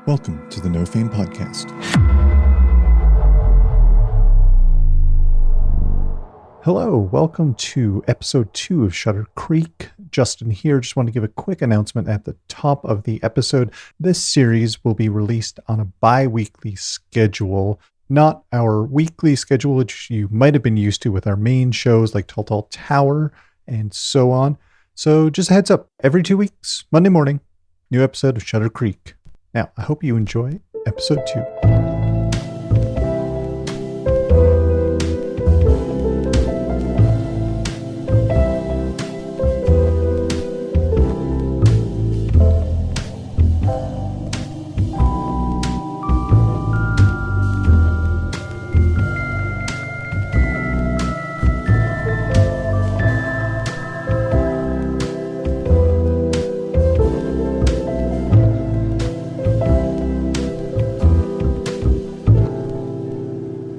Welcome to the No Fame Podcast. Hello, welcome to episode 2 of Shuttercreek. Justin here. Just want to give a quick announcement at the top of the episode. This series will be released on a bi-weekly schedule, not our weekly schedule, which you might have been used to with our main shows like Tall Tower and so on. So just a heads up, every 2 weeks, Monday morning, new episode of Shuttercreek. Now, I hope you enjoy episode 2.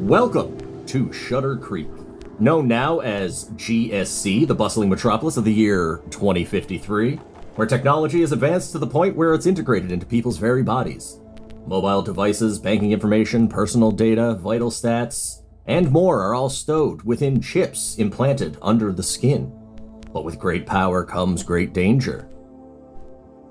Welcome to Shuttercreek, known now as GSC, the bustling metropolis of the year 2053, where technology has advanced to the point where it's integrated into people's very bodies. Mobile devices, banking information, personal data, vital stats, and more are all stowed within chips implanted under the skin. But with great power comes great danger.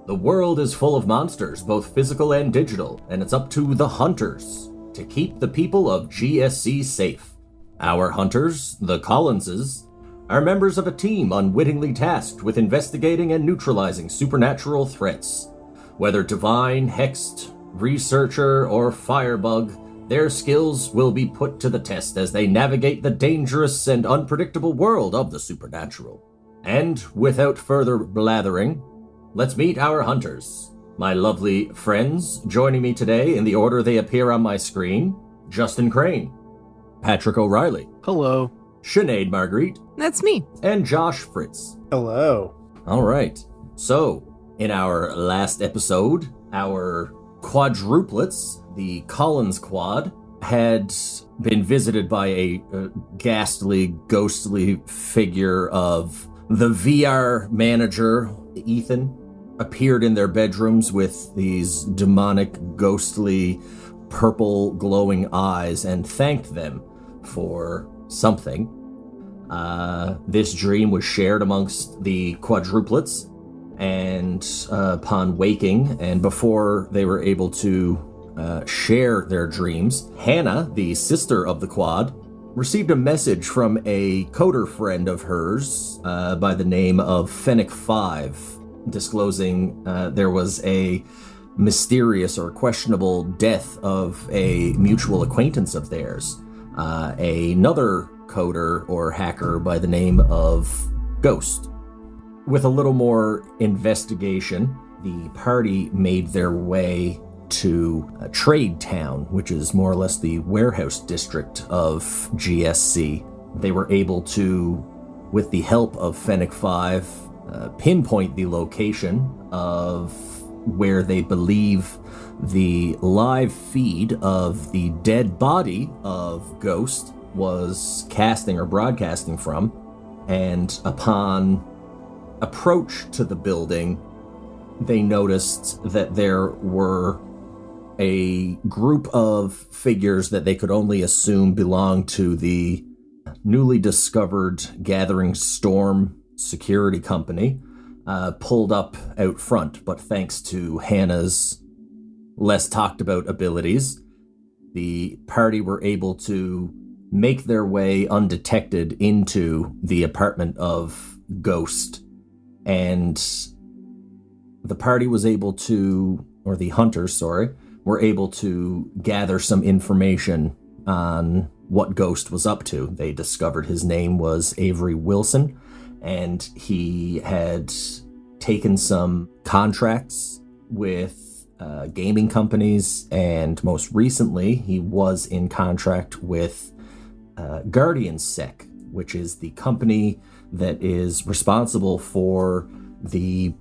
The world is full of monsters, both physical and digital, and it's up to the hunters to keep the people of GSC safe. Our hunters, the Collinses, are members of a team unwittingly tasked with investigating and neutralizing supernatural threats. Whether divine, hexed, researcher, or firebug, their skills will be put to the test as they navigate the dangerous and unpredictable world of the supernatural. And without further blathering, let's meet our hunters. My lovely friends joining me today in the order they appear on my screen: Justin Crane, Patrick O'Reilly. Hello. Sinéad Marguerite. That's me. And Josh Fritz. Hello. All right. So, in our last episode, our quadruplets, the Collins Quad, had been visited by a ghastly, ghostly figure of the VR manager, Ethan. Appeared in their bedrooms with these demonic, ghostly, purple glowing eyes and thanked them for something. This dream was shared amongst the quadruplets, and upon waking and before they were able to share their dreams, Hannah, the sister of the quad, received a message from a coder friend of hers by the name of Fennec 5, disclosing there was a mysterious or questionable death of a mutual acquaintance of theirs. Another coder or hacker by the name of Ghost. With a little more investigation, the party made their way to Trade Town, which is more or less the warehouse district of GSC. They were able to, with the help of Fennec 5, pinpoint the location of where they believe the live feed of the dead body of Ghost was casting or broadcasting from. And upon approach to the building, they noticed that there were a group of figures that they could only assume belonged to the newly discovered Gathering Storm security company, pulled up out front. But thanks to Hannah's less talked about abilities, the party were able to make their way undetected into the apartment of Ghost. And the party was able to, or the hunters, were able to gather some information on what Ghost was up to. They discovered his name was Avery Wilson, and he had taken some contracts with gaming companies, and most recently he was in contract with GuardianSec, which is the company that is responsible for the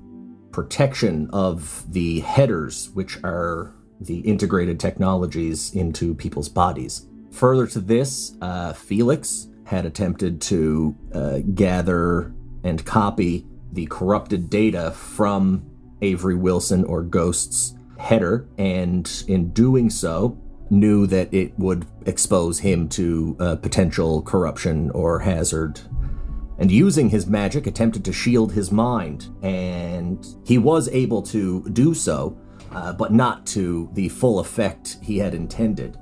protection of the headers, which are the integrated technologies into people's bodies. Further to this, Felix had attempted to gather and copy the corrupted data from Avery Wilson or Ghost's header, and in doing so, knew that it would expose him to potential corruption or hazard. And using his magic, attempted to shield his mind. And he was able to do so, but not to the full effect he had intended.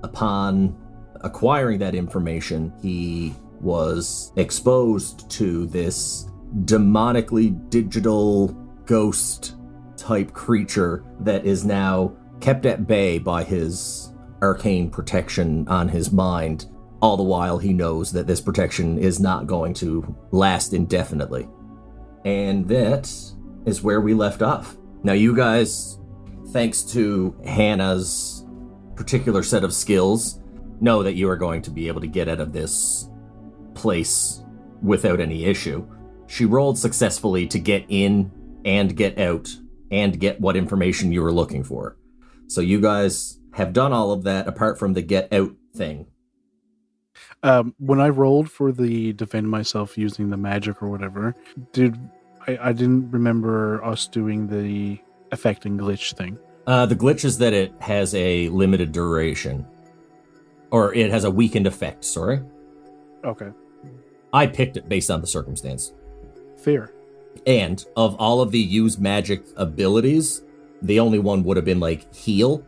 Upon acquiring that information, he was exposed to this demonically digital ghost type creature that is now kept at bay by his arcane protection on his mind, all the while he knows that this protection is not going to last indefinitely. And that is where we left off. Now you guys, thanks to Hannah's particular set of skills, know that you are going to be able to get out of this place without any issue. She rolled successfully to get in and get out and get what information you were looking for. So you guys have done all of that apart from the get out thing. When I rolled for the defend myself using the magic or whatever, I didn't remember us doing the effect and glitch thing. The glitch is that it has a limited duration. Or it has a weakened effect, sorry. Okay. I picked it based on the circumstance. Fair. And of all of the use magic abilities, the only one would have been like heal,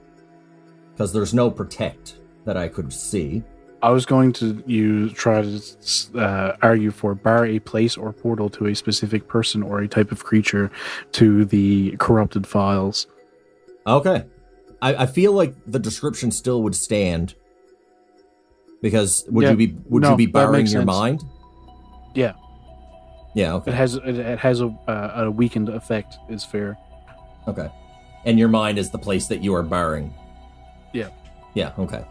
because there's no protect that I could see. I was going to try to argue for bar a place or portal to a specific person or a type of creature to the corrupted files. Okay. I feel like the description still would stand. Because would you be barring your mind? Yeah. Yeah, okay. It has a weakened effect is fair. Okay. And your mind is the place that you are barring. Yeah. Yeah, okay.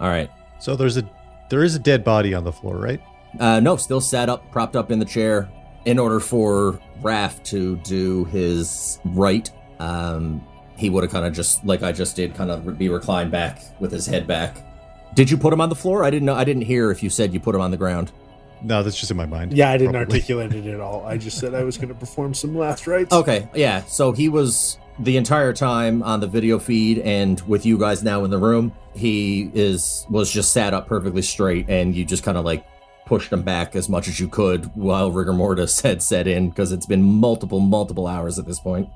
All right. So there is a dead body on the floor, right? No, still sat up, propped up in the chair. In order for Raph to do his right, he would have kind of just, like I just did, kind of be reclined back with his head back. Did you put him on the floor? I didn't know. I didn't hear if you said you put him on the ground. No, that's just in my mind. Yeah, I didn't articulate it at all. I just said I was going to perform some last rites. Okay, yeah. So he was the entire time on the video feed, and with you guys now in the room, he was just sat up perfectly straight, and you just kind of like pushed him back as much as you could while rigor mortis had set in, because it's been multiple hours at this point.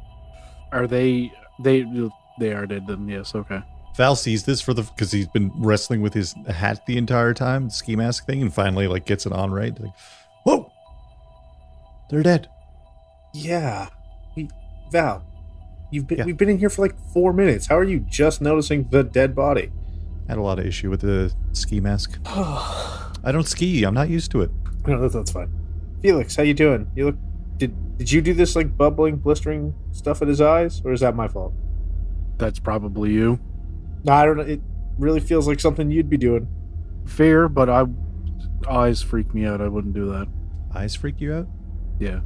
Are they are dead then? Yes. Okay. Val sees this because he's been wrestling with his hat the entire time, the ski mask thing, and finally like gets it on right. Like, whoa, they're dead. Yeah, Val, we've been in here for like 4 minutes. How are you just noticing the dead body? I had a lot of issue with the ski mask. I don't ski. I'm not used to it. No, that's fine. Felix, how you doing? You look. Did you do this like bubbling, blistering stuff at his eyes, or is that my fault? That's probably you. No, I don't know. It really feels like something you'd be doing. Fair, but eyes freak me out. I wouldn't do that. Eyes freak you out? Yeah.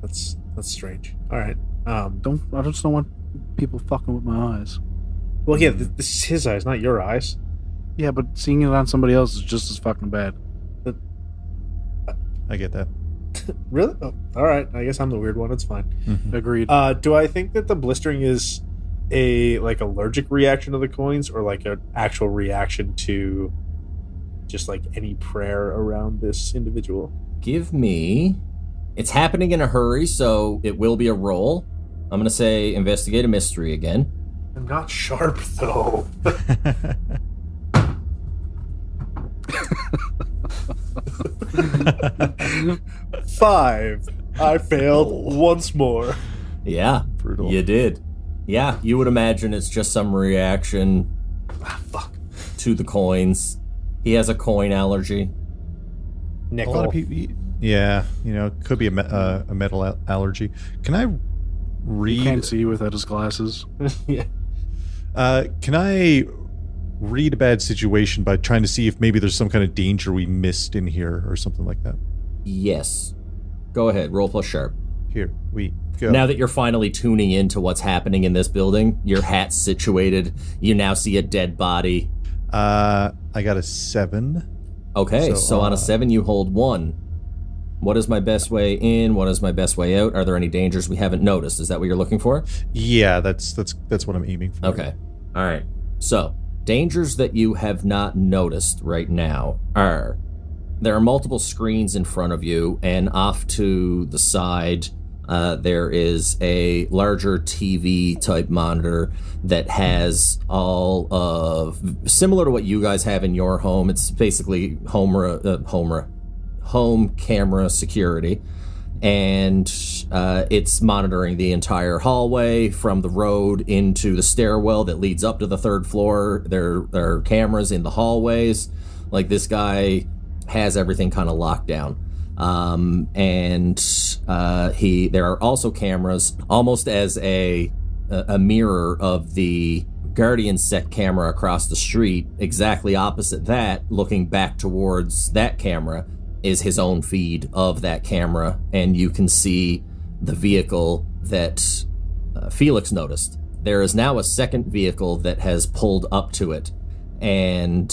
That's strange. All right. I just don't want people fucking with my eyes. Well, yeah, this is his eyes, not your eyes. Yeah, but seeing it on somebody else is just as fucking bad. I get that. Really? Oh, all right. I guess I'm the weird one. It's fine. Mm-hmm. Agreed. Do I think that the blistering is a like allergic reaction to the coins, or like an actual reaction to just like any prayer around this individual? Give me... It's happening in a hurry, so it will be a roll. I'm going to say investigate a mystery again. I'm not sharp, though. Five. I failed once more. Yeah, brutal. You did. Yeah, you would imagine it's just some reaction to the coins. He has a coin allergy. Nickel. A lot of people, yeah, could be a metal allergy. Can I read? He can't see without his glasses. Yeah. Can I read a bad situation by trying to see if maybe there's some kind of danger we missed in here or something like that? Yes. Go ahead, roll plus sharp. Here we go. Now that you're finally tuning into what's happening in this building, your hat's situated, you now see a dead body. I got a 7. Okay, so on a 7 you hold 1. What is my best way in? What is my best way out? Are there any dangers we haven't noticed? Is that what you're looking for? Yeah, that's what I'm aiming for. Okay. All right. So, dangers that you have not noticed right now are there are multiple screens in front of you, and off to the side, there is a larger TV type monitor that has all of similar to what you guys have in your home. It's basically home camera security, and it's monitoring the entire hallway from the road into the stairwell that leads up to the third floor. There are cameras in the hallways. Like, this guy has everything kind of locked down. There are also cameras almost as a mirror of the Guardian set camera across the street. Exactly opposite that, looking back towards that camera, is his own feed of that camera, and you can see the vehicle that Felix noticed. There is now a second vehicle that has pulled up to it, and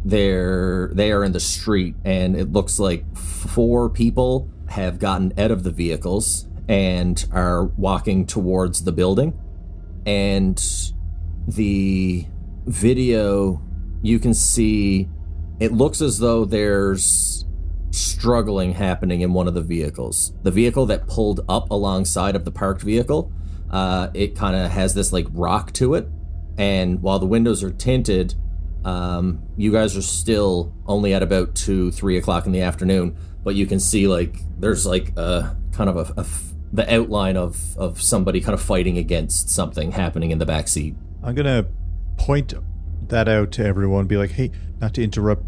they are in the street, and it looks like 4 people have gotten out of the vehicles and are walking towards the building. And the video, you can see it looks as though there's struggling happening in one of the vehicles. The vehicle that pulled up alongside of the parked vehicle, it kind of has this like rock to it, and while the windows are tinted, you guys are still only at about 2-3 o'clock in the afternoon, but you can see like there's like a kind of the outline of somebody kind of fighting against something happening in the back seat. I'm gonna point that out to everyone, be like, hey, not to interrupt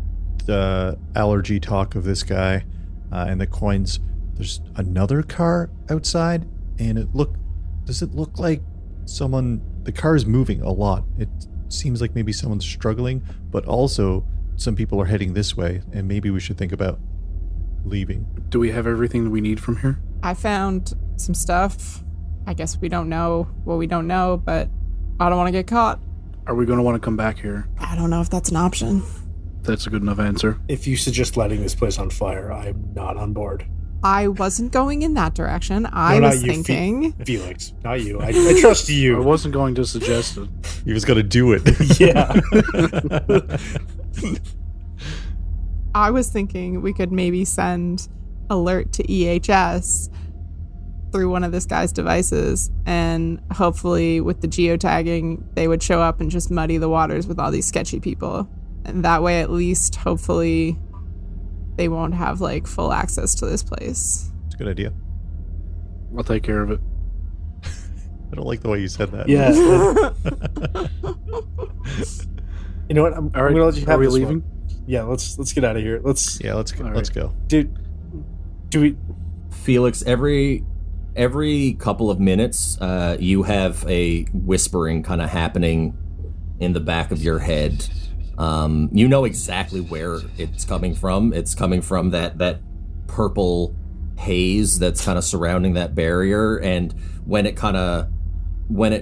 the allergy talk of this guy and the coins. There's another car outside, and does it look like the car is moving a lot? It seems like maybe someone's struggling, but also some people are heading this way, and maybe we should think about leaving. Do we have everything we need from here? I found some stuff. I guess we don't know what we don't know, but I don't want to get caught. Are we going to want to come back here? I don't know if that's an option. That's a good enough answer. If you suggest lighting this place on fire, I'm not on board. I wasn't going in that direction. I was thinking... Felix, not you. I trust you. I wasn't going to suggest it. He was going to do it. Yeah. I was thinking we could maybe send alert to EHS through one of this guy's devices, and hopefully with the geotagging, they would show up and just muddy the waters with all these sketchy people. And that way, at least, hopefully, they won't have, like, full access to this place. It's a good idea. I'll take care of it. I don't like the way you said that. Yeah. You know what? I'm going to let you have Are we this leaving? one. Yeah, let's get out of here. Let's go. Right. Let's go. Dude, do we... Felix, every couple of minutes, you have a whispering kind of happening in the back of your head. You know exactly where it's coming from. It's coming from that purple haze that's kind of surrounding that barrier, and when it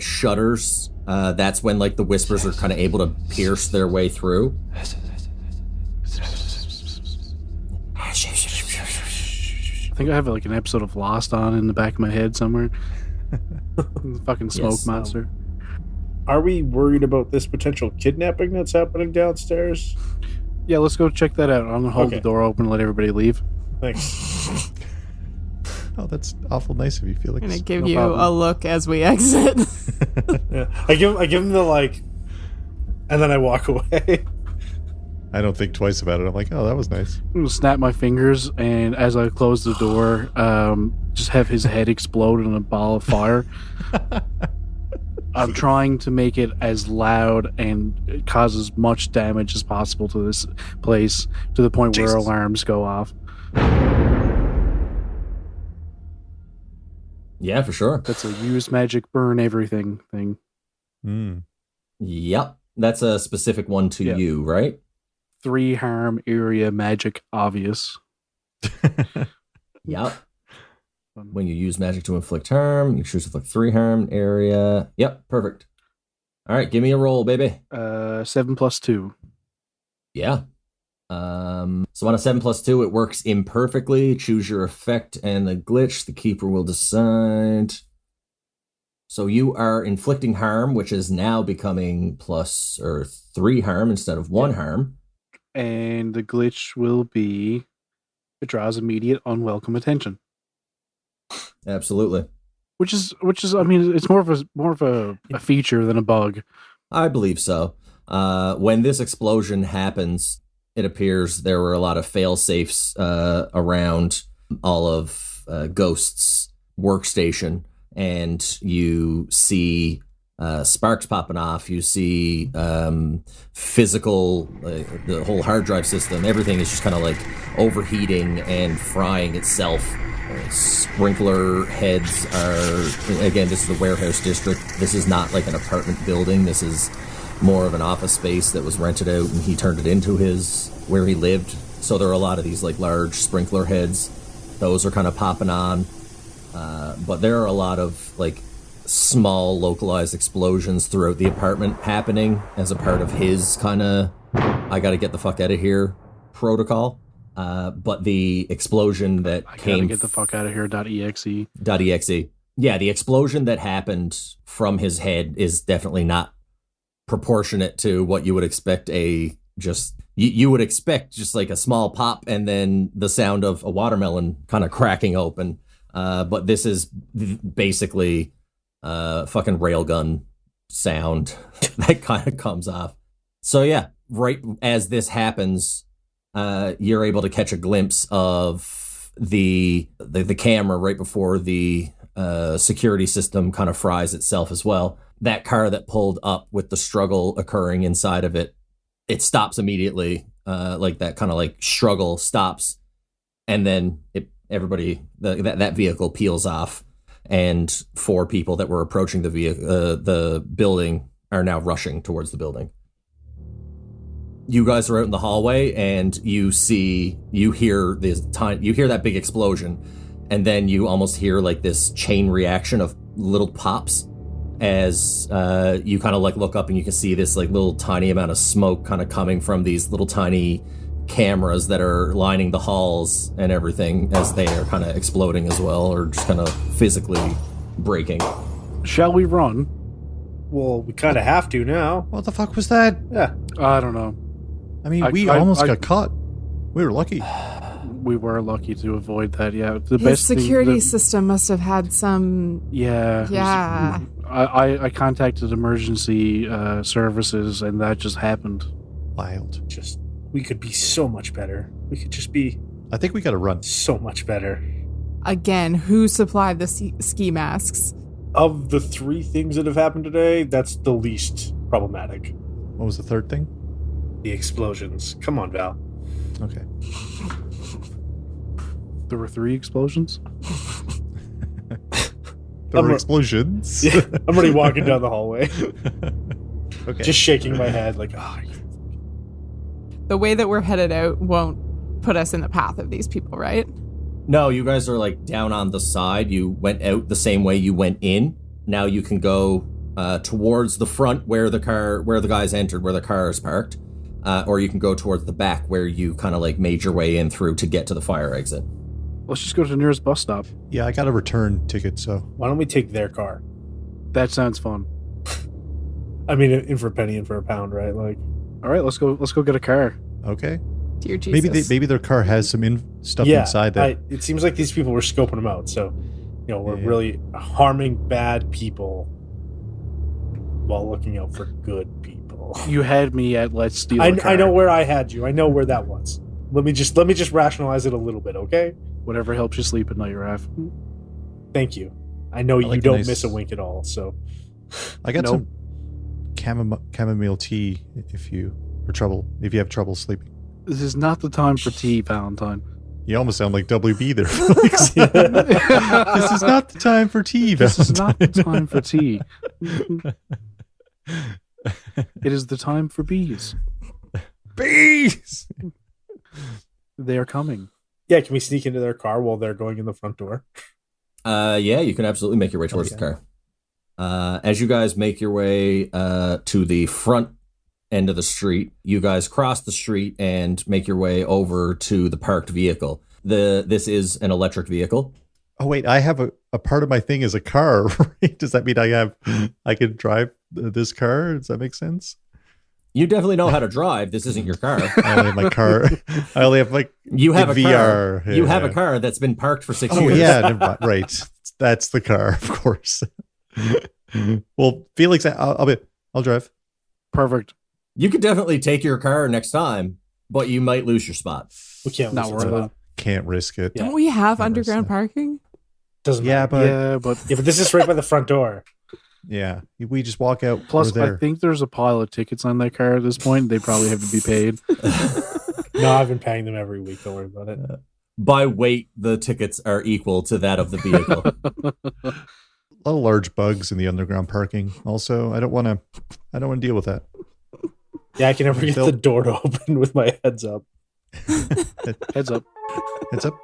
shudders, that's when like the whispers are kind of able to pierce their way through. I think I have like an episode of Lost on in the back of my head somewhere. Fucking smoke Yes. monster. Are we worried about this potential kidnapping that's happening downstairs? Yeah, let's go check that out. I'm gonna hold Okay. the door open and let everybody leave. Thanks. Oh, that's awful nice of you, Felix. I'm gonna give No you problem. a look as we exit. Yeah. I give him the like, and then I walk away. I don't think twice about it. I'm like, oh, that was nice. I'm gonna snap my fingers, and as I close the door, just have his head explode in a ball of fire. I'm trying to make it as loud and cause as much damage as possible to this place, to the point where alarms go off. Yeah, for sure. That's a use magic, burn everything thing. Mm. Yep, that's a specific one to Yeah. you, right? 3 harm area magic obvious. Yep. When you use magic to inflict harm, you choose to inflict 3 harm area. Yep, perfect. All right, give me a roll, baby. 7 plus 2. Yeah. So on a 7+2, it works imperfectly. Choose your effect and the glitch. The keeper will decide. So you are inflicting harm, which is now becoming +3 harm instead of 1 harm. And the glitch will be it draws immediate unwelcome attention. Absolutely. Which is I mean, it's more of a feature than a bug. I believe so. When this explosion happens, it appears there were a lot of fail-safes around all of Ghost's workstation, and you see sparks popping off. You see physical, the whole hard drive system, everything is just kind of like overheating and frying itself. Sprinkler heads are, again, this is the warehouse district. This is not like an apartment building. This is more of an office space that was rented out, and he turned it into where he lived. So there are a lot of these like large sprinkler heads. Those are kind of popping on. But there are a lot of like small localized explosions throughout the apartment happening as a part of his kind of I gotta get the fuck out of here protocol. But the explosion that came... get the fuck out of here, .exe. .exe. Yeah, the explosion that happened from his head is definitely not proportionate to what you would expect you would expect just like a small pop and then the sound of a watermelon kind of cracking open. But this is basically fucking railgun sound that kind of comes off. So yeah, right as this happens... you're able to catch a glimpse of the camera right before the security system kind of fries itself as well. That car that pulled up with the struggle occurring inside of it, it stops immediately. Like that kind of like struggle stops, and then that vehicle peels off, and 4 people that were approaching the building are now rushing towards the building. You guys are out in the hallway, and you hear that big explosion, and then you almost hear like this chain reaction of little pops as you kind of like look up, and you can see this like little tiny amount of smoke kind of coming from these little tiny cameras that are lining the halls and everything as they are kind of exploding as well, or just kind of physically breaking. Shall we run? Well, we kind of have to now. What the fuck was that? Yeah. I don't know. I mean, we almost got caught. We were lucky. We were lucky to avoid that, yeah. His security system must have had some... Yeah. Yeah. I contacted emergency services, and that just happened. Wild. We could be so much better. We could just be... I think we got to run. So much better. Again, who supplied the ski masks? Of the 3 things that have happened today, that's the least problematic. What was the third thing? The explosions. Come on, Val. Okay. There were 3 explosions? There were explosions. Yeah, I'm already walking down the hallway. Okay. Just shaking my head like, The way that we're headed out won't put us in the path of these people, right? No, you guys are like down on the side. You went out the same way you went in. Now you can go towards the front where the guys entered, where the car is parked. Or you can go towards the back where you kind of like made your way in through to get to the fire exit. Let's just go to the nearest bus stop. Yeah, I got a return ticket, so... why don't we take their car? That sounds fun. I mean, in for a penny, in for a pound, right? Like, all right, let's go get a car. Okay. Dear Jesus. Maybe their car has some stuff inside that... it seems like these people were scoping them out, so, we're really harming bad people while looking out for good people. You had me at let's steal a car. I know where I had you. I know where that was. Let me just rationalize it a little bit, okay? Whatever helps you sleep at night, Raph. Thank you. I know you don't miss a wink at all, so... I got some chamomile tea if you have trouble sleeping. This is not the time for tea, Valentine. You almost sound like WB there, Felix. This is not the time for tea, Valentine. This is not the time for tea. It is the time for bees. Bees! They are coming. Yeah, can we sneak into their car while they're going in the front door? Yeah, you can absolutely make your way towards the car. As you guys make your way to the front end of the street. You guys cross the street and make your way over to the parked vehicle. This is an electric vehicle. Oh wait, I have a part of my thing is a car. Right? Does that mean I can drive this car? Does that make sense? You definitely know how to drive. This isn't your car. I only have my car. I only have you have a VR. car. You have a car that's been parked for 6 Oh years. yeah, right. That's the car, of course. Well, Felix, I'll drive. Perfect. You could definitely take your car next time, but you might lose your spot. We can't Not lose worth it. Can't risk it. Yeah. Don't we have Can't risk underground it. parking? Doesn't Yeah, matter. but Yeah, but But this is right by the front door. yeah, we just walk out. plus, we're I there. think there's a pile of tickets on that car at this point. They probably have to be paid. No, I've been paying them every week. Don't worry about it. By weight, the tickets are equal to that of the vehicle. A lot of large bugs in the underground parking. Also, I don't want to deal with that. Yeah, I can never get Bill- the door to open with my heads up. Heads up. Heads up.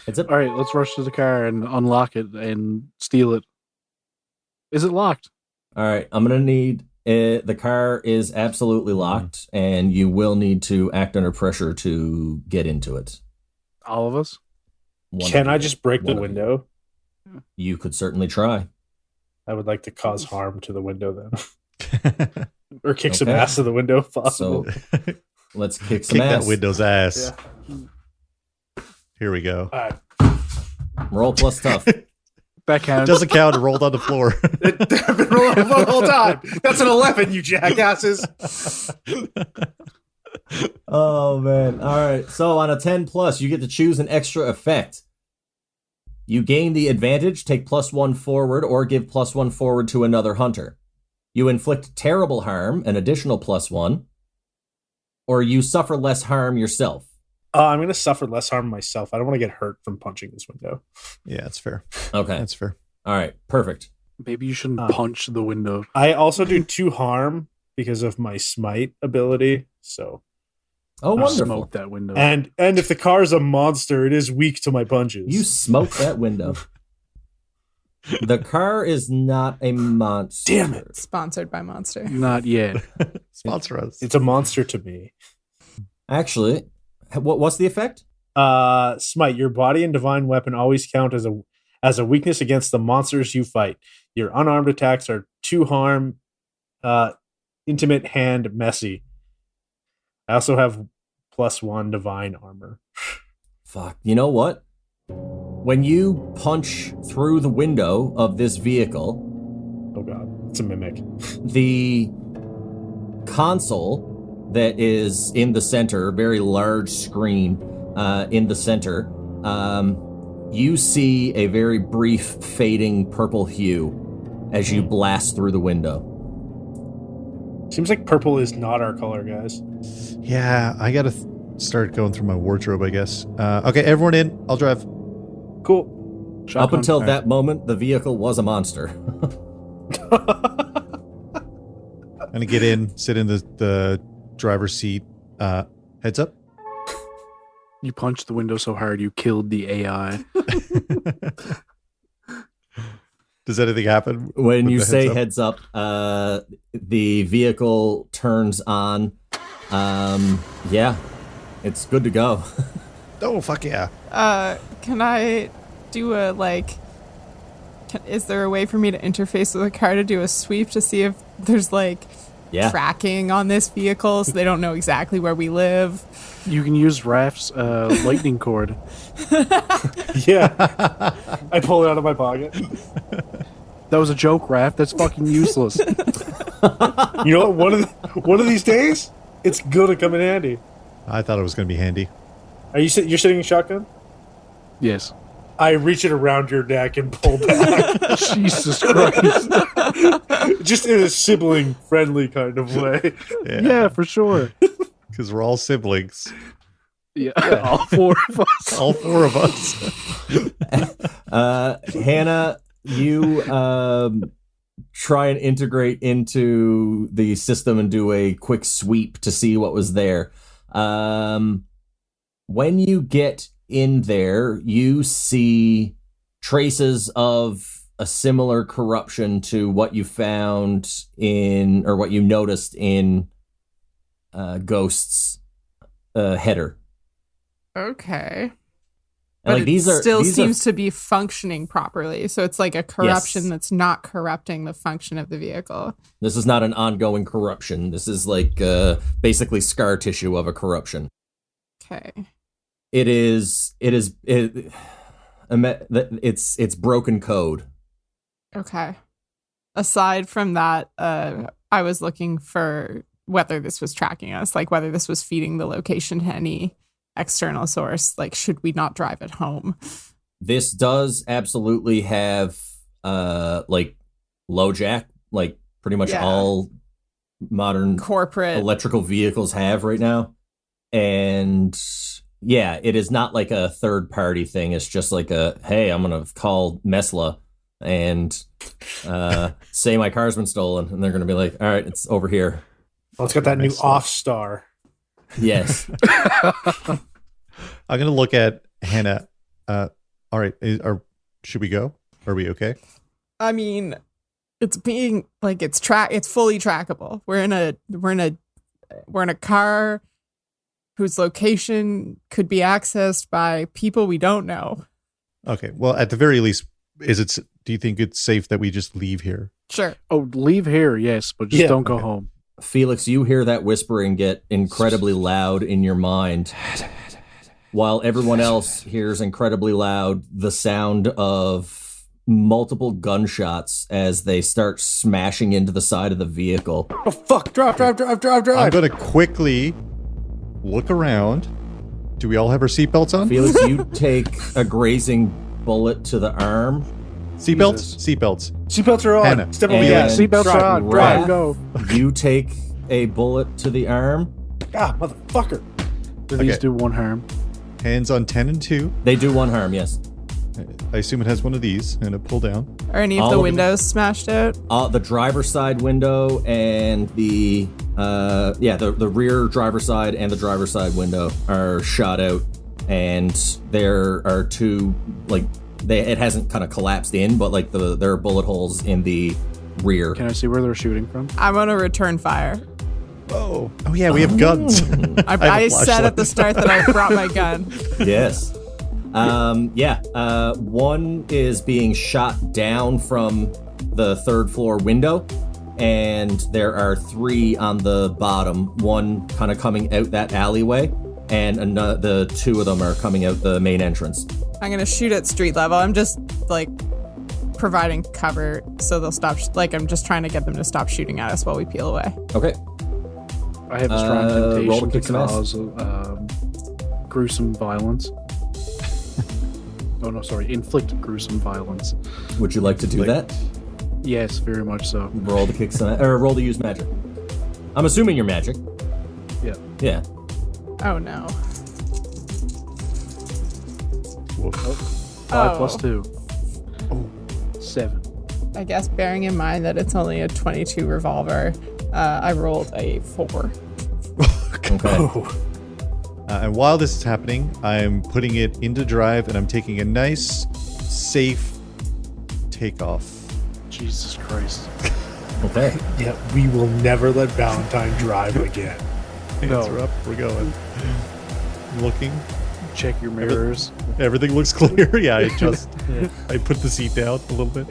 It's a All right, let's rush to the car and unlock it and steal it. Is it locked? All right, I'm going to need the car is absolutely locked, and you will need to act under pressure to get into it. All of us? One Can of I you. just break the One of window? You could certainly try. I would like to cause harm to the window then. Or kick some Okay. ass to the window if possible. So let's kick some Kick ass. that Windows ass. Yeah. Here we go. All right. Roll plus tough. That counts. Doesn't count. It rolled on the floor. I've been rolling the whole time. That's an 11, you jackasses. Oh man. All right. So on a 10 plus, you get to choose an extra effect. You gain the advantage, take +1 forward, or give +1 forward to another hunter. You inflict terrible harm, an additional +1, or you suffer less harm yourself. I'm going to suffer less harm myself. I don't want to get hurt from punching this window. Yeah, that's fair. Okay. That's fair. All right. Perfect. Maybe you shouldn't Uh, punch the window. I also do 2 harm because of my smite ability. So, Oh, wonderful. Smoke that window. and if the car is a monster, it is weak to my punches. You smoke that window. The car is not a monster. Damn it. Sponsored by Monster. Not yet. Sponsor us. It's a monster to me. Actually, what's the effect? Smite. Your body and divine weapon always count as a weakness against the monsters you fight. Your unarmed attacks are 2 harm, intimate, hand, messy. I also have +1 divine armor. Fuck. You know what? When you punch through the window of this vehicle, Oh god, it's a mimic. the console that is in the center, very large screen in the center, you see a very brief fading purple hue as you blast through the window. Seems like purple is not our color, guys. Yeah, I gotta start going through my wardrobe, I guess. Okay, everyone in. I'll drive. Cool. Up Shotgun. until Alright. that moment, the vehicle was a monster. I'm gonna get in, sit in the driver's seat. Heads up. You punched the window so hard you killed the AI. Does anything happen? When with you the say heads up? heads up, the vehicle turns on. Yeah, it's good to go. Oh, fuck yeah. Can I do a is there a way for me to interface with a car to do a sweep to see if there's Yeah. tracking on this vehicle so they don't know exactly where we live? You can use Raph's lightning cord. Yeah. I pull it out of my pocket. That was a joke, Raph. That's fucking useless. You know what? One of these days, it's gonna come in handy. I thought it was gonna be handy. Are you're sitting in shotgun? Yes. I reach it around your neck and pull back, Jesus Christ. just in a sibling-friendly kind of way. Yeah, for sure. Because we're all siblings. Yeah, all 4 of us. All 4 of us. Hannah, you try and integrate into the system and do a quick sweep to see what was there. When you get in there, you see traces of a similar corruption to what you found in, or what you noticed in Ghost's header. Okay. And, But like, it still these seems to be functioning properly. So it's like a corruption Yes. that's not corrupting the function of the vehicle. This is not an ongoing corruption. This is like basically scar tissue of a corruption. Okay. It's broken code. Okay. Aside from that, I was looking for whether this was tracking us, like whether this was feeding the location to any external source. Like, should we not drive it home? This does absolutely have like low jack, like pretty much all modern Corporate electrical vehicles have right now. And yeah, it is not like a third party thing. It's just like hey, I'm gonna call Mesla and say my car's been stolen, and they're gonna be like, all right, it's over here. Well, it's got that new off star. Yes. I'm gonna look at Hannah. All right, should we go? Are we okay? I mean, it's being like it's fully trackable. We're in a car whose location could be accessed by people we don't know. Okay. Well, at the very least, do you think it's safe that we just leave here? Sure. Oh, leave here, yes, but just don't go okay. home. Felix, you hear that whispering get incredibly loud in your mind, while everyone else hears incredibly loud the sound of multiple gunshots as they start smashing into the side of the vehicle. Oh, fuck. Drive. I'm going to quickly look around. Do we all have our seatbelts on? Felix, you take a grazing bullet to the arm. Seatbelts? Seatbelts. Seatbelts are on. Hannah. Step on the And gas. Seatbelts Drive. are on. Raph, Drive, go. You take a bullet to the arm. Ah, motherfucker. Do these Okay. do one harm? Hands on 10 and 2. They do one harm, yes. I assume it has one of these and a pull down. Are any All of the of it. windows smashed out? The driver's side window and the rear driver's side and the driver's side window are shot out, and there are two, like, it hasn't kind of collapsed in, but like there are bullet holes in the rear. Can I see where they're shooting from? I'm gonna return fire. Oh yeah, we have guns. I said at the start that I brought my gun. Yes. One is being shot down from the third floor window, and there are three on the bottom, one kind of coming out that alleyway, and the two of them are coming out the main entrance. I'm gonna shoot at street level. I'm just like providing cover so they'll stop. I'm just trying to get them to stop shooting at us while we peel away. Okay. I have a strong roll to temptation kick to some ass. cause gruesome violence. Oh no, sorry, inflict gruesome violence. Would you like to do that? Yes, very much so. Roll to kick some, or roll to use magic. I'm assuming you're magic. Yeah. Yeah. Oh no. Five plus 2. 7. I guess bearing in mind that it's only a 22 revolver, I rolled a 4. Okay. And while this is happening, I'm putting it into drive and I'm taking a nice, safe takeoff. Jesus Christ. Okay. Yeah, we will never let Valentine drive again. Hands are up. We're going. Looking. Check your mirrors. Everything looks clear. Yeah, I put the seat down a little bit.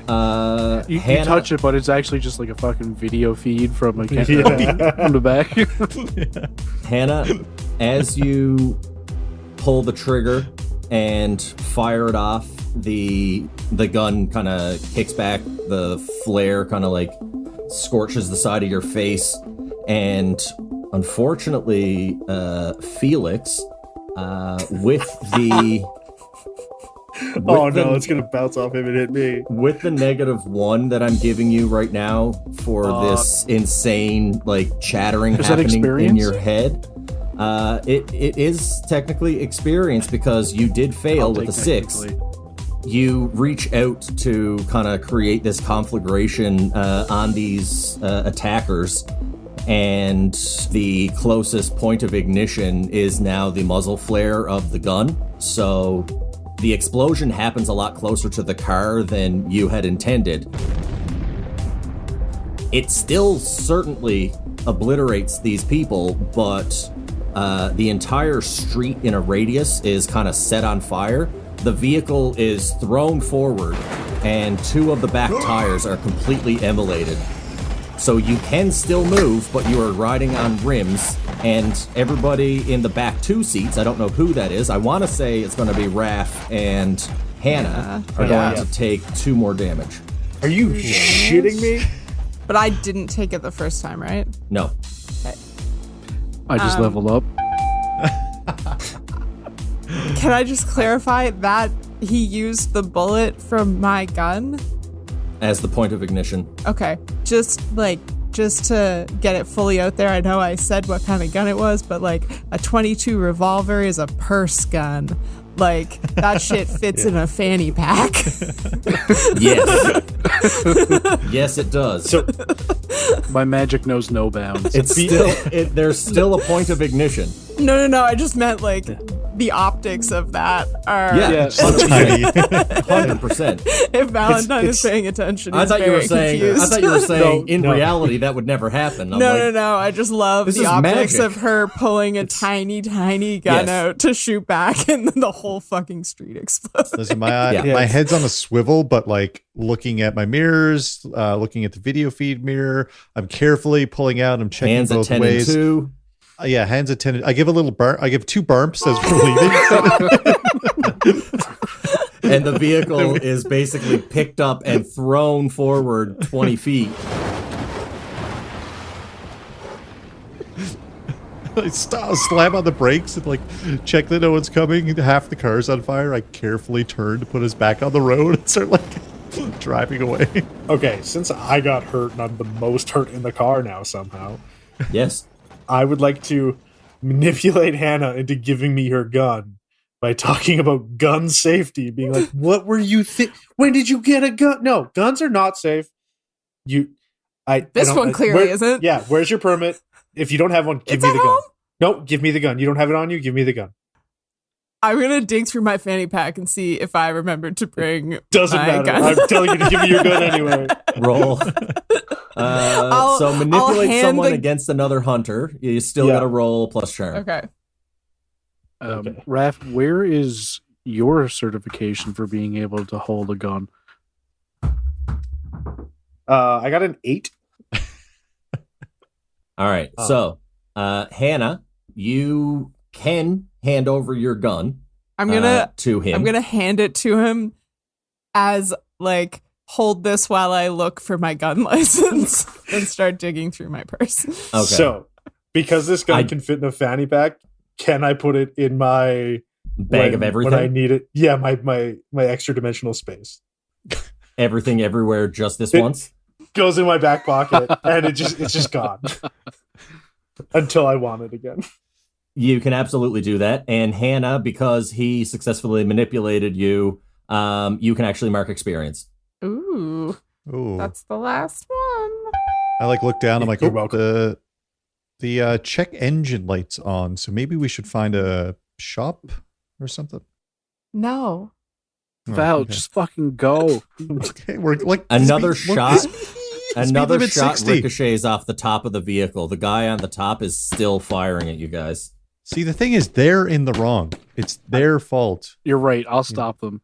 You Hannah, touch it, but it's actually just like a fucking video feed from a Yeah. from the back. Hannah, as you pull the trigger and fire it off, the gun kind of kicks back. The flare kind of like scorches the side of your face, and unfortunately, Felix, with the Oh no, it's gonna bounce off him and hit me. with the -1 that I'm giving you right now for this insane like chattering Is that happening in experience? your head. It is technically experience because you did fail with a 6. Technically. You reach out to kind of create this conflagration on these attackers, and the closest point of ignition is now the muzzle flare of the gun. So the explosion happens a lot closer to the car than you had intended. It still certainly obliterates these people, but the entire street in a radius is kind of set on fire. The vehicle is thrown forward, and 2 of the back tires are completely emulated. So you can still move, but you are riding on rims, and everybody in the back 2 seats, I don't know who that is, I want to say it's going to be Raph and Hannah, are going to take 2 more damage. Are you shitting me? But I didn't take it the first time, right? No. Okay. I just leveled up. Can I just clarify that he used the bullet from my gun? As the point of ignition. Okay. Just to get it fully out there, I know I said what kind of gun it was, but like a 22 revolver is a purse gun. Like, that shit fits in a fanny pack. Yes. Yes, it does. So My magic knows no bounds. it's still there's still a point of ignition. No. I just meant like the optics of that are. Yeah, Tiny. 100%. If Valentine is paying attention, I he's thought you were very saying. confused. I thought you were saying in No. reality that would never happen. I'm No, like, no. I just love This the is optics magic. of her pulling a tiny gun Yes. out to shoot back, and then the whole fucking street explodes. Listen, my Yeah. my head's on a swivel, but like looking at my mirrors, looking at the video feed mirror, I'm carefully pulling out. I'm checking Hands at both 10 ways. and 2. Yeah, hands at 10. I give a little burp. I give 2 burps as we're leaving. And the vehicle is basically picked up and thrown forward 20 feet. I slam on the brakes and like check that no one's coming. Half the car's on fire. I carefully turn to put us back on the road and start like driving away. okay, since I got hurt and I'm the most hurt in the car now somehow, Yes. I would like to manipulate Hannah into giving me her gun by talking about gun safety, being like, "What were you when did you get a gun? No, guns are not safe. This don't- one clearly isn't. Yeah, where's your permit? If you don't have one, give It's me at the gun. home? No, give me the gun. You don't have it on you. Give me the gun. I'm gonna dig through my fanny pack and see if I remembered to bring Doesn't my matter. gun. I'm telling you to give me your gun anyway. Roll. So manipulate hand someone the- against another hunter. You still Yeah. got to roll plus charm. Okay. Okay. Raph, where is your certification for being able to hold a gun? I got an 8. All right. Oh. So, Hannah, you can hand over your gun I'm gonna to him. I'm gonna hand it to him as like, hold this while I look for my gun license and start digging through my purse. Okay. So, because this gun can fit in a fanny pack, can I put it in my Bag of everything. when I need it? Yeah, my extra dimensional space Everything, everywhere, just this It- once. goes in my back pocket, and it's just gone until I want it again. You can absolutely do that. And Hannah, because he successfully manipulated you, you can actually mark experience. Ooh, Ooh. that's the last one. I like look down. I'm like, You're oh, welcome. the check engine light's on. So maybe we should find a shop or something. No. Oh, Val, okay. just fucking go. Okay, we're like Another speed- shot. speed Another limit shot 60. ricochets off the top of the vehicle. The guy on the top is still firing at you guys. See, the thing is, they're in the wrong. It's their fault. You're right. I'll stop them.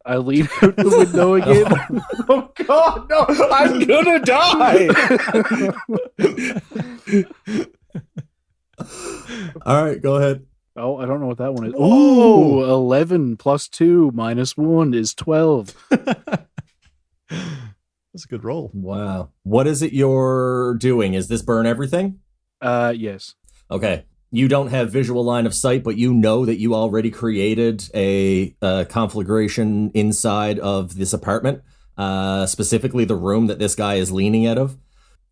I lean out the window again. Oh God, no! I'm gonna die. All right, go ahead. Oh, I don't know what that one is. Oh, 11 plus 2 minus 1 is 12. That's a good roll. Wow. What is it you're doing? Is this burn everything? Yes. Okay. You don't have visual line of sight, but you know that you already created a conflagration inside of this apartment, specifically the room that this guy is leaning out of.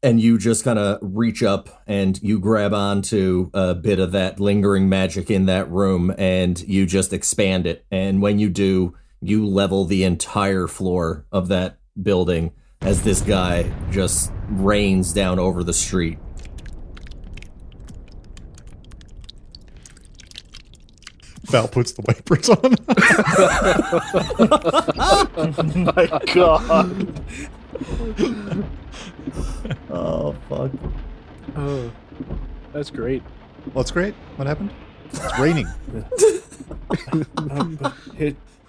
And you just kind of reach up and you grab onto a bit of that lingering magic in that room and you just expand it. And when you do, you level the entire floor of that building as this guy just rains down over the street. Val puts the wipers on. Oh my god. Oh, fuck. Oh, that's great. What's great? What happened? It's raining.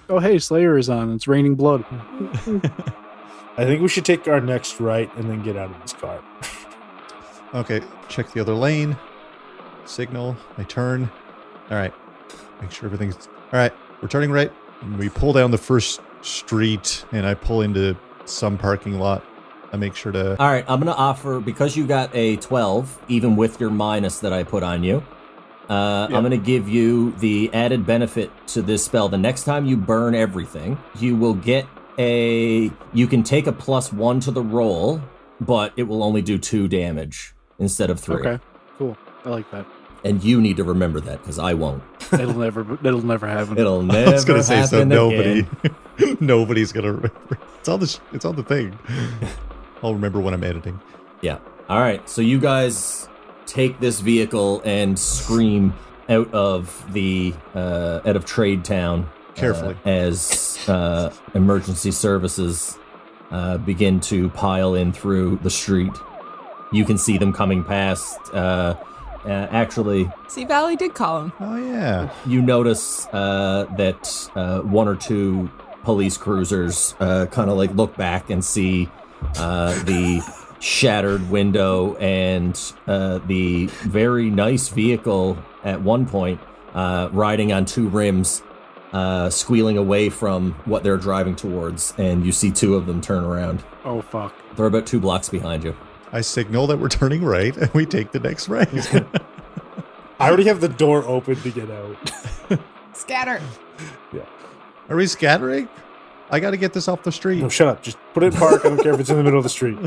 Oh, hey, Slayer is on. It's raining blood. I think we should take our next right and then get out of this car. Okay, check the other lane. Signal. I turn. All right. Make sure everything's... All right, we're turning right. And we pull down the first street, and I pull into some parking lot. I make sure to... All right, I'm going to offer, because you got a 12, even with your minus that I put on you, I'm going to give you the added benefit to this spell. The next time you burn everything, you will get a... You can take a +1 to the roll, but it will only do 2 damage instead of 3. Okay, cool. I like that. And you need to remember that, because I won't. It'll never happen. It'll never I was going to say, so happen nobody... again. Nobody's going to remember. It's on the thing. I'll remember when I'm editing. Yeah. All right. So you guys take this vehicle and scream out of the out of Trade Town Carefully. As emergency services begin to pile in through the street. You can see them coming past. Actually, See, Valley did call him. Oh, yeah. you notice that 1 or 2 police cruisers kind of like look back and see the shattered window and the very nice vehicle at one point riding on 2 rims, squealing away from what they're driving towards, and you see 2 of them turn around. Oh, fuck. They're about 2 blocks behind you. I signal that we're turning right, and we take the next right. I already have the door open to get out. Scatter. Are we scattering? I got to get this off the street. No, shut up. Just put it in park. I don't care if it's in the middle of the street.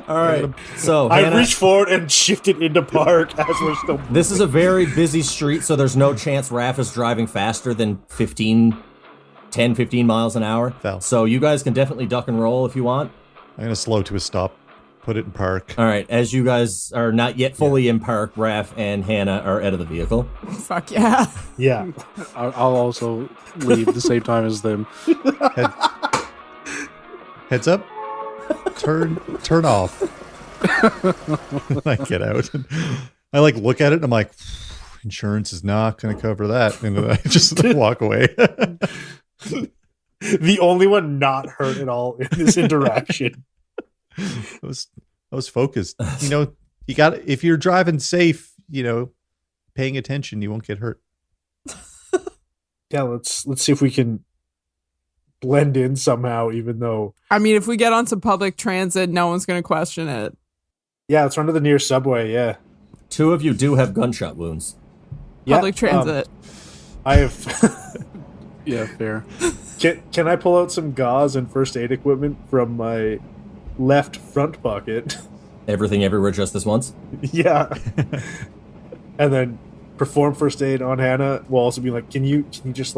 All right. So I Hannah, reached forward and shifted into park as we're still... this is a very busy street, so there's no chance Raph is driving faster than 10, 15 miles an hour. Val. So you guys can definitely duck and roll if you want. I'm going to slow to a stop. Put it in park. All right, as you guys are not yet fully in park, Raph and Hannah are out of the vehicle. Fuck yeah. Yeah. I'll also leave at the same time as them. Heads up. Turn off. I get out. I look at it and I'm like, insurance is not going to cover that. And I just walk away. The only one not hurt at all in this interaction. I was focused. You got, if you're driving safe, paying attention, you won't get hurt. Yeah, let's see if we can blend in somehow, even though... I mean, if we get on some public transit, no one's going to question it. Yeah, let's run to the nearest subway, yeah. 2 of you do have gunshot wounds. Public transit. I have... Yeah, fair. Can I pull out some gauze and first aid equipment from my left front pocket? Everything everywhere just this once? Yeah. And then perform first aid on Hannah while also being like, can you just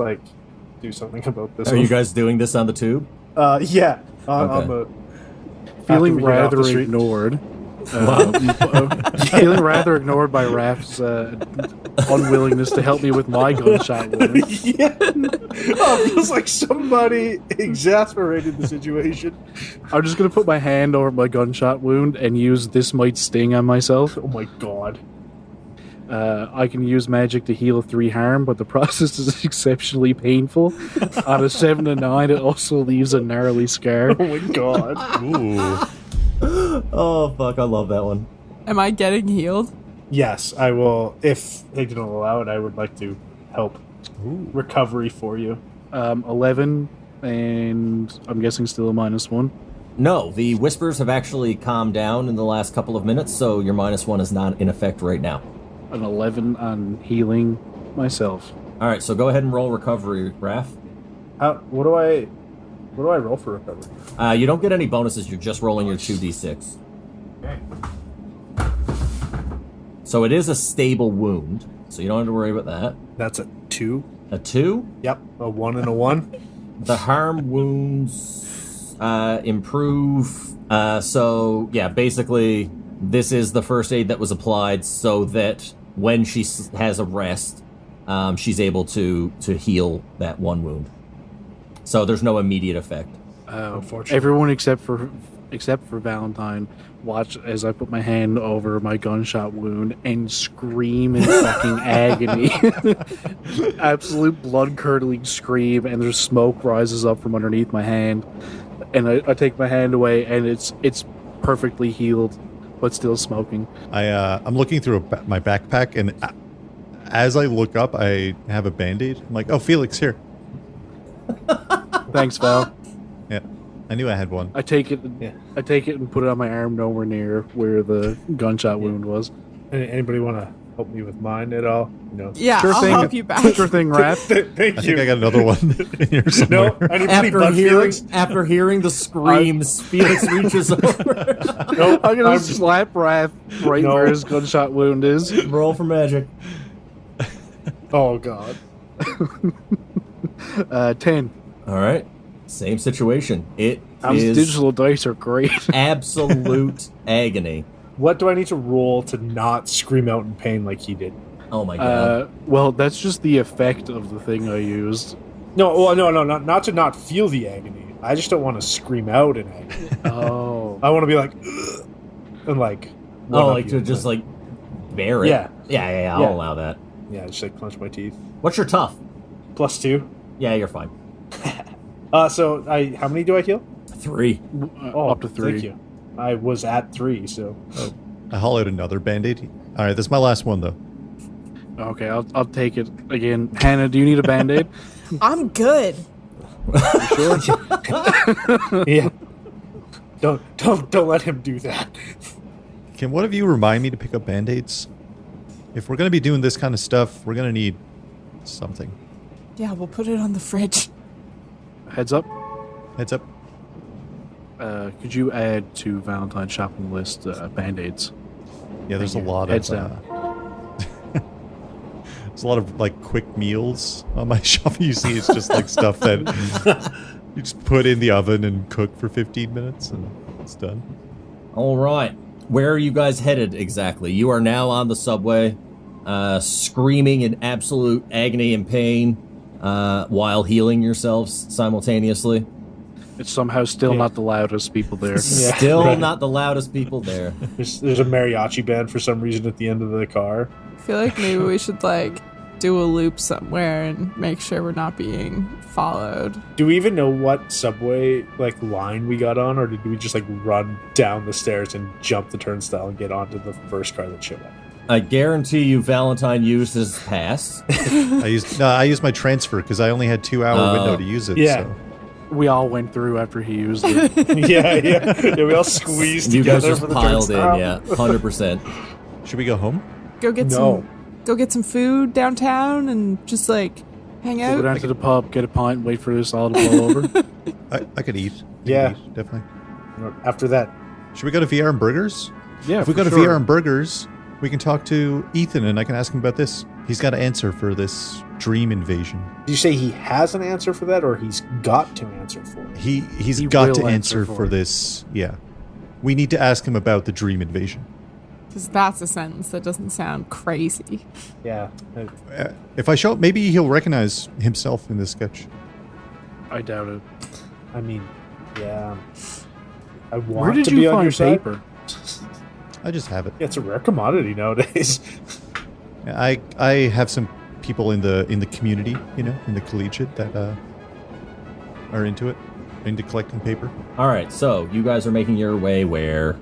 do something about this? Are you guys doing this on the tube? Yeah. On Okay. the Feeling after we get off the rather street. ignored. Feeling rather ignored by Raph's unwillingness to help me with my gunshot wound. Yeah. Oh, it feels like somebody exasperated the situation. I'm just going to put my hand over my gunshot wound and use This Might Sting on myself. Oh my god. I can use magic to heal 3 harm, but the process is exceptionally painful. On a 7 to 9, it also leaves a gnarly scar. Oh my god. Ooh. Oh, fuck, I love that one. Am I getting healed? Yes, I will. If Higdon will allow it, I would like to help recovery for you. 11, and I'm guessing still a -1. No, the whispers have actually calmed down in the last couple of minutes, so your -1 is not in effect right now. An 11 on healing myself. All right, so go ahead and roll recovery, Raph. What do I roll for recovery? You don't get any bonuses, you're just rolling your 2d6. Okay. So it is a stable wound, so you don't have to worry about that. That's a 2. A 2? Yep, a 1 and a 1. The harm wounds improve. So, yeah, basically, this is the first aid that was applied so that when she has a rest, she's able to heal that one wound. So there's no immediate effect. Unfortunately. Everyone except for Valentine watch as I put my hand over my gunshot wound and scream in fucking agony. Absolute blood-curdling scream, and there's smoke rises up from underneath my hand. And I take my hand away, and it's perfectly healed, but still smoking. I'm looking through my backpack, and as I look up, I have a Band-Aid. I'm like, oh, Felix, here. Thanks, Val. Yeah, I knew I had one. I take it and put it on my arm, nowhere near where the gunshot wound was. Anybody want to help me with mine at all? No. Yeah, Sure I'll thing. help you back. Sure thing, Raph. Thank I you. think I got another one in here somewhere. No, anybody After hearing the screams, Felix reaches over. Nope, I'm gonna slap Raph right where his gunshot wound is. Roll for magic. Oh, God. 10. All right. Same situation. It These is digital dice are great. absolute agony. What do I need to roll to not scream out in pain like he did? Oh my god. Well, that's just the effect of the thing I used. No, not to not feel the agony. I just don't want to scream out in agony. Oh. I want to be like, ugh, and like. To just like bear it. Yeah. I'll allow that. Yeah, just like clench my teeth. What's your tough? +2. Yeah, you're fine. So how many do I heal? 3. Up to 3. Thank you. I was at 3, so. I haul out another Band-Aid. All right, this is my last one, though. Okay, I'll take it again. Hannah, do you need a Band-Aid? I'm good. Sure. Yeah. Don't let him do that. Can one of you remind me to pick up Band-Aids? If we're going to be doing this kind of stuff, we're going to need something. Yeah, we'll put it on the fridge. Heads up. Heads up. Could you add to Valentine's shopping list Band-Aids? Yeah, there's a Thank you. lot Heads of... down. There's a lot of, like, quick meals on my shop. You see, it's just, like, stuff that you just put in the oven and cook for 15 minutes, and it's done. All right. Where are you guys headed exactly? You are now on the subway, screaming in absolute agony and pain while healing yourselves simultaneously. It's somehow still not the loudest people there. Yeah, Still right. not the loudest people there. There's a mariachi band for some reason at the end of the car. I feel like maybe we should like do a loop somewhere and make sure we're not being followed. Do we even know what subway like line we got on, or did we just like run down the stairs and jump the turnstile and get onto the first car that showed up? I guarantee you Valentine used his pass. I used my transfer because I only had 2-hour window to use it. Yeah. So. We all went through after he used it. yeah, we all squeezed You guys together just for the piled in, turnstile. yeah, 100%. Should we go home? Go get some food downtown and just like hang We'll go out. down to the pub, get a pint, wait for this all to blow over. I could eat. Yeah. Definitely. After that, Should we go to VR and Burgers? Yeah, If we for go to sure. VR and Burgers, we can talk to Ethan and I can ask him about this. He's got an answer for this dream invasion. did you say he has an answer for that, or he's got to answer for it? He's He got will to answer answer for for it. this. Yeah. We need to ask him about the dream invasion. Because that's a sentence that doesn't sound crazy. Yeah. If I show up, maybe he'll recognize himself in this sketch. I doubt it. I mean, yeah. I want Where did to you be on find your side. paper? I just have it. Yeah, it's a rare commodity nowadays. I have some people in the community, in the collegiate that are into it, into collecting paper. All right, so you guys are making your way where?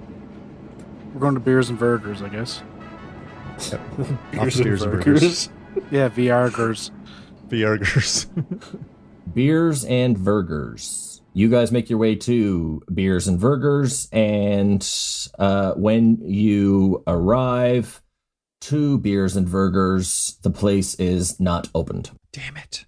We're going to Beers and Burgers, I guess. Yep. Beers Beers and and burgers. Yeah, VRgers. VRgers. Beers and Burgers. You guys make your way to Beers and Burgers, and when you arrive to Beers and Burgers, the place is not opened. Damn it.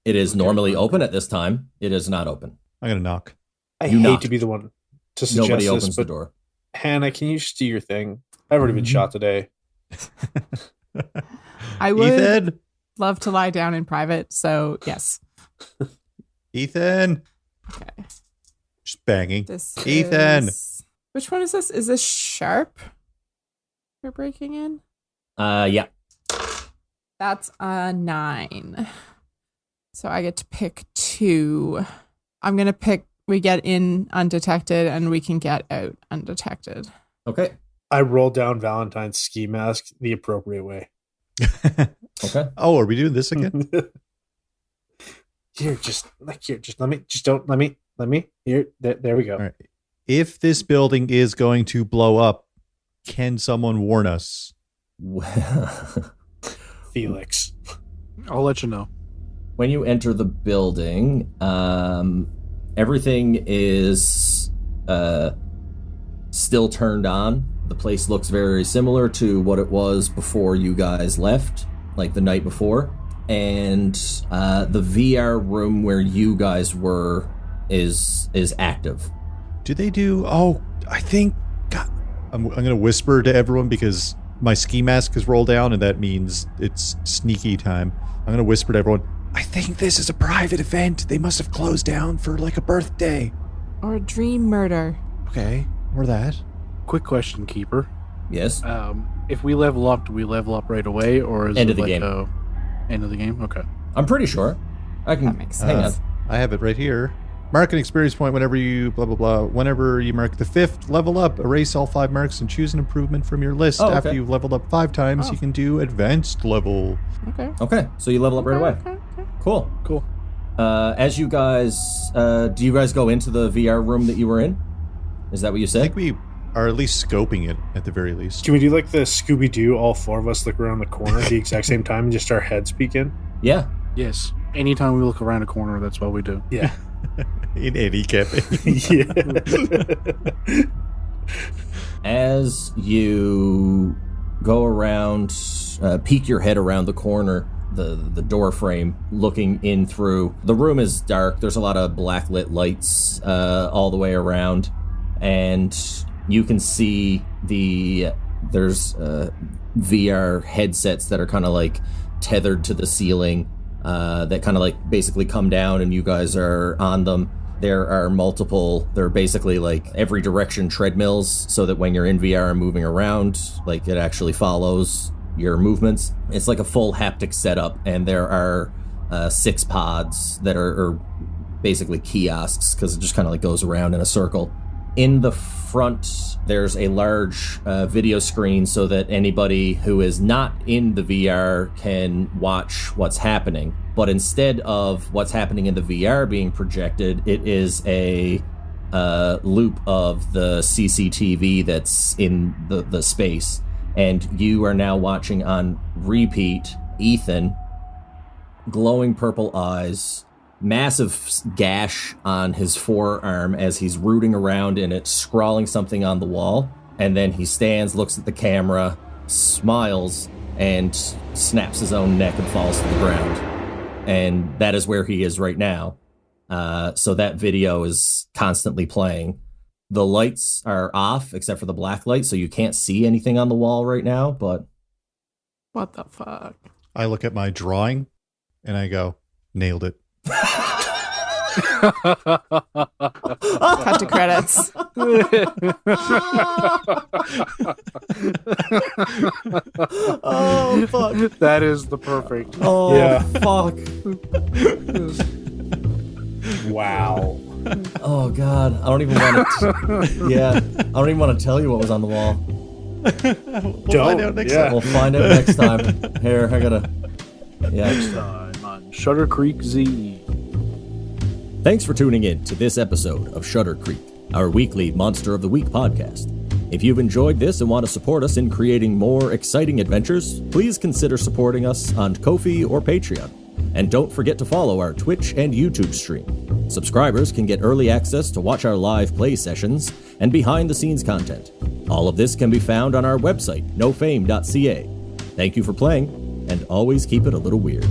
It is normally open at this time. It is not open. I'm gonna knock. I You hate knocked. to be the one to suggest Nobody this, opens the but door. Hannah, can you just do your thing? I've already been shot today. I would Ethan. love to lie down in private, so yes. Ethan. Okay. Just banging. This Ethan. Which one is this? Is this sharp? We're breaking in? Yeah. That's a 9. So I get to pick 2. I'm going to pick we get in undetected and we can get out undetected. Okay. I roll down Valentine's ski mask the appropriate way. Okay. Oh, are we doing this again? Here, let me. Here, there we go. All right. If this building is going to blow up, can someone warn us? Felix. I'll let you know. When you enter the building, everything is still turned on. The place looks very similar to what it was before you guys left, like the night before. And the VR room where you guys were is active. Do they do... Oh, I think... God, I'm going to whisper to everyone because my ski mask is rolled down and that means it's sneaky time. I'm going to whisper to everyone, I think this is a private event. They must have closed down for like a birthday. Or a dream murder. Okay, or that. Quick question, Keeper. Yes? If we level up, do we level up right away, or is End it of the like game. End of the game? Okay. I'm pretty sure. I can... That makes Hang sense. on. I have it right here. Mark an experience point whenever you blah, blah, blah. Whenever you mark the 5th, level up, erase all 5 marks, and choose an improvement from your list. Oh, okay. After you've leveled up 5 times, you can do advanced level. Okay. Okay, so you level up right away. Okay. Cool. Cool. As you guys... do you guys go into the VR room that you were in? Is that what you I said? think we are at least scoping it at the very least. Can we do like the Scooby-Doo, all 4 of us look around the corner at the exact same time and just our heads peek in? Yeah. Yes. Anytime we look around a corner, that's what we do. Yeah. In any campaign. Yeah. As you go around, peek your head around the corner, the door frame, looking in through, the room is dark. There's a lot of black lit lights all the way around, and you can see there's VR headsets that are kind of like tethered to the ceiling, that kind of like basically come down and you guys are on them. There are basically like every direction treadmills, so that when you're in VR and moving around, like it actually follows your movements. It's like a full haptic setup, and there are 6 pods that are basically kiosks, because it just kind of like goes around in a circle. In the front, there's a large video screen so that anybody who is not in the VR can watch what's happening. But instead of what's happening in the VR being projected, it is a loop of the CCTV that's in the space. And you are now watching on repeat Ethan, glowing purple eyes, massive gash on his forearm as he's rooting around in it, scrawling something on the wall. And then he stands, looks at the camera, smiles, and snaps his own neck and falls to the ground. And that is where he is right now. So that video is constantly playing. The lights are off except for the black light, so you can't see anything on the wall right now, but... What the fuck? I look at my drawing and I go, nailed it. Cut to credits. Oh, fuck. That is the perfect. Oh, Yeah. fuck. Wow. Oh, God. I don't even want to... Yeah. I don't even want to tell you what was on the wall. We'll find out next time. We'll find out next time. Here, I gotta... Yeah. Next time on Shuttercreek Z. Thanks for tuning in to this episode of Shuttercreek, our weekly Monster of the Week podcast. If you've enjoyed this and want to support us in creating more exciting adventures, please consider supporting us on Ko-fi or Patreon. And don't forget to follow our Twitch and YouTube stream. Subscribers can get early access to watch our live play sessions and behind-the-scenes content. All of this can be found on our website, nofame.ca. Thank you for playing, and always keep it a little weird.